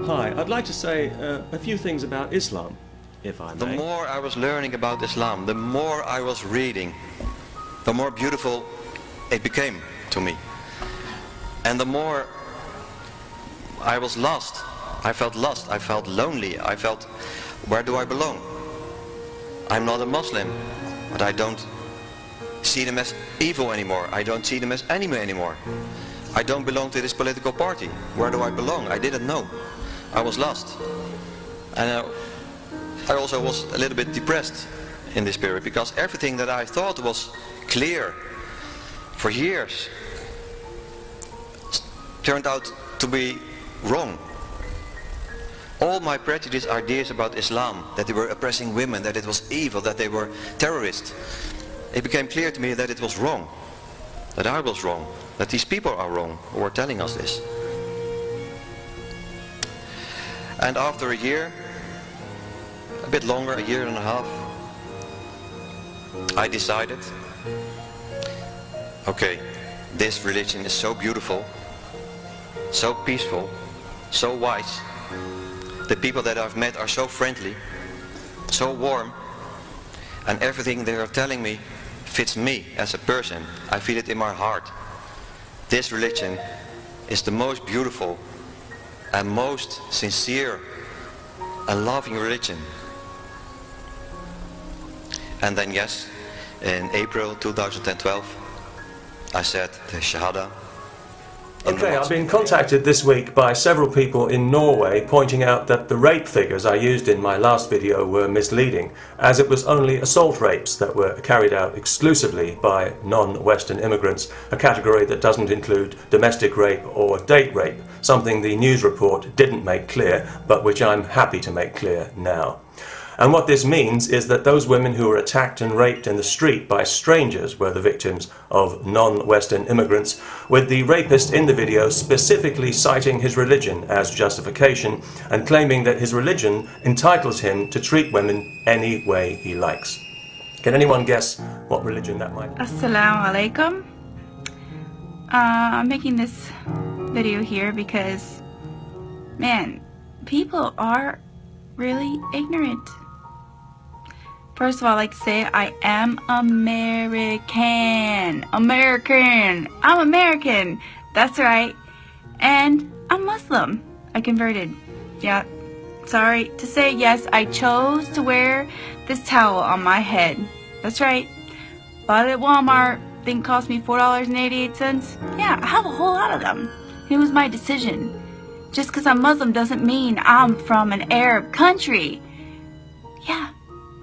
Hi, I'd like to say a few things about Islam, if I may. The more I was learning about Islam, the more I was reading, the more beautiful it became to me. And the more I was lost. I felt lost, I felt lonely, I felt, where do I belong? I'm not a Muslim, but I don't see them as evil anymore. I don't see them as enemy anymore. I don't belong to this political party. Where do I belong? I didn't know. I was lost. And I also was a little bit depressed in this period, because everything that I thought was clear for years turned out to be wrong. All my prejudiced ideas about Islam, that they were oppressing women, that it was evil, that they were terrorists, it became clear to me that it was wrong, that I was wrong, that these people are wrong who were telling us this. And after a year, a bit longer, a year and a half, I decided, okay, this religion is so beautiful, so peaceful, so wise. The people that I've met are so friendly, so warm, and everything they are telling me fits me as a person. I feel it in my heart. This religion is the most beautiful and most sincere and loving religion. And then yes, in April 2012, I said the Shahada. Okay, I've been contacted this week by several people in Norway pointing out that the rape figures I used in my last video were misleading, as it was only assault rapes that were carried out exclusively by non-Western immigrants, a category that doesn't include domestic rape or date rape, something the news report didn't make clear, but which I'm happy to make clear now. And what this means is that those women who were attacked and raped in the street by strangers were the victims of non-Western immigrants, with the rapist in the video specifically citing his religion as justification and claiming that his religion entitles him to treat women any way he likes. Can anyone guess what religion that might be? Assalamu alaikum. I'm making this video here because, man, people are really ignorant. First of all, I'd like to say I am American. I'm American. That's right. And I'm Muslim. I converted. Yeah. Sorry to say, yes, I chose to wear this towel on my head. That's right. Bought it at Walmart. Thing cost me $4.88. Yeah, I have a whole lot of them. It was my decision. Just because I'm Muslim doesn't mean I'm from an Arab country. Yeah.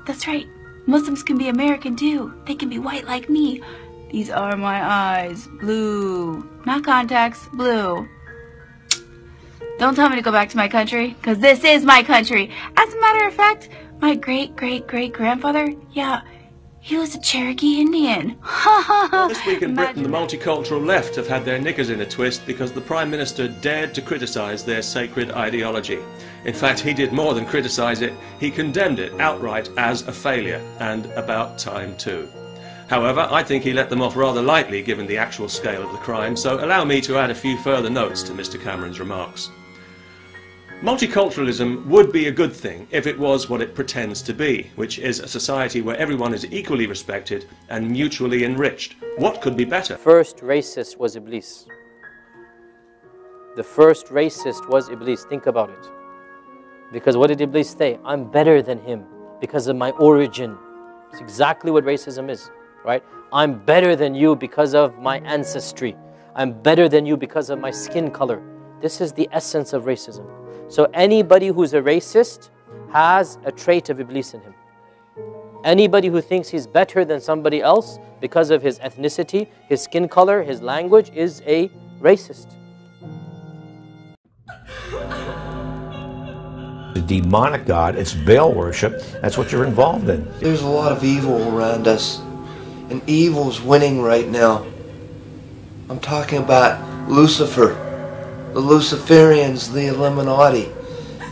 That's right. Muslims can be American too. They can be white like me. These are my eyes. Blue. Not contacts. Blue. Don't tell me to go back to my country, because this is my country. As a matter of fact, my great-great-great-grandfather, yeah, he was a Cherokee Indian. Well, this week in Britain, the multicultural left have had their knickers in a twist because the Prime Minister dared to criticise their sacred ideology. In fact, he did more than criticise it, he condemned it outright as a failure, and about time too. However, I think he let them off rather lightly given the actual scale of the crime, so allow me to add a few further notes to Mr. Cameron's remarks. Multiculturalism would be a good thing if it was what it pretends to be, which is a society where everyone is equally respected and mutually enriched. What could be better? The first racist was Iblis. The first racist was Iblis. Think about it. Because what did Iblis say? I'm better than him because of my origin. It's exactly what racism is, right? I'm better than you because of my ancestry. I'm better than you because of my skin color. This is the essence of racism. So anybody who's a racist has a trait of Iblis in him. Anybody who thinks he's better than somebody else because of his ethnicity, his skin color, his language is a racist. The demonic god, it's Baal worship, that's what you're involved in. There's a lot of evil around us, and evil's winning right now. I'm talking about Lucifer, the Luciferians, the Illuminati.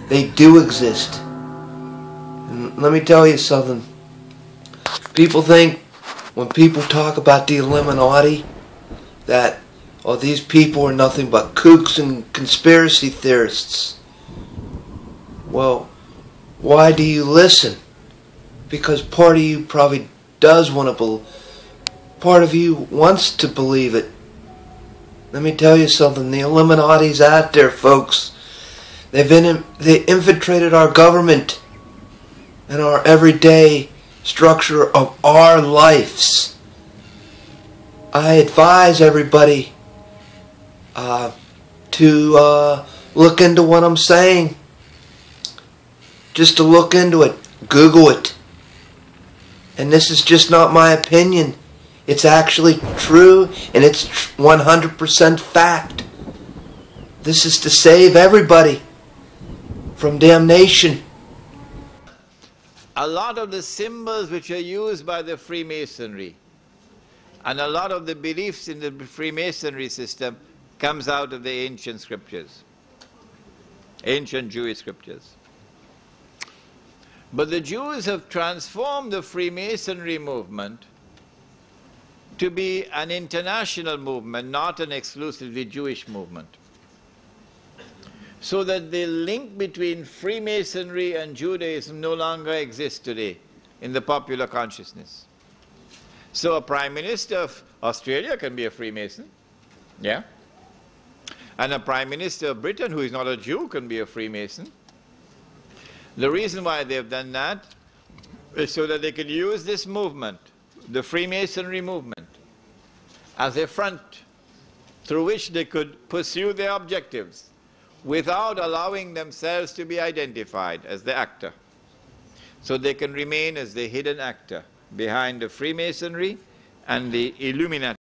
They do exist. And let me tell you something. People think when people talk about the Illuminati that, oh, these people are nothing but kooks and conspiracy theorists. Well, why do you listen? Because part of you probably does want to believe. Part of you wants to believe it. Let me tell you something. The Illuminati's out there, folks. They infiltrated our government and our everyday structure of our lives. I advise everybody to look into what I'm saying. Just to look into it. Google it. And this is just not my opinion. It's actually true, and it's 100% fact. This is to save everybody from damnation. A lot of the symbols which are used by the Freemasonry and a lot of the beliefs in the Freemasonry system comes out of the ancient scriptures, ancient Jewish scriptures. But the Jews have transformed the Freemasonry movement to be an international movement, not an exclusively Jewish movement. So that the link between Freemasonry and Judaism no longer exists today in the popular consciousness. So a Prime Minister of Australia can be a Freemason, yeah? And a Prime Minister of Britain who is not a Jew can be a Freemason. The reason why they've done that is so that they can use this movement, the Freemasonry movement, as a front through which they could pursue their objectives without allowing themselves to be identified as the actor. So they can remain as the hidden actor behind the Freemasonry and the Illuminati.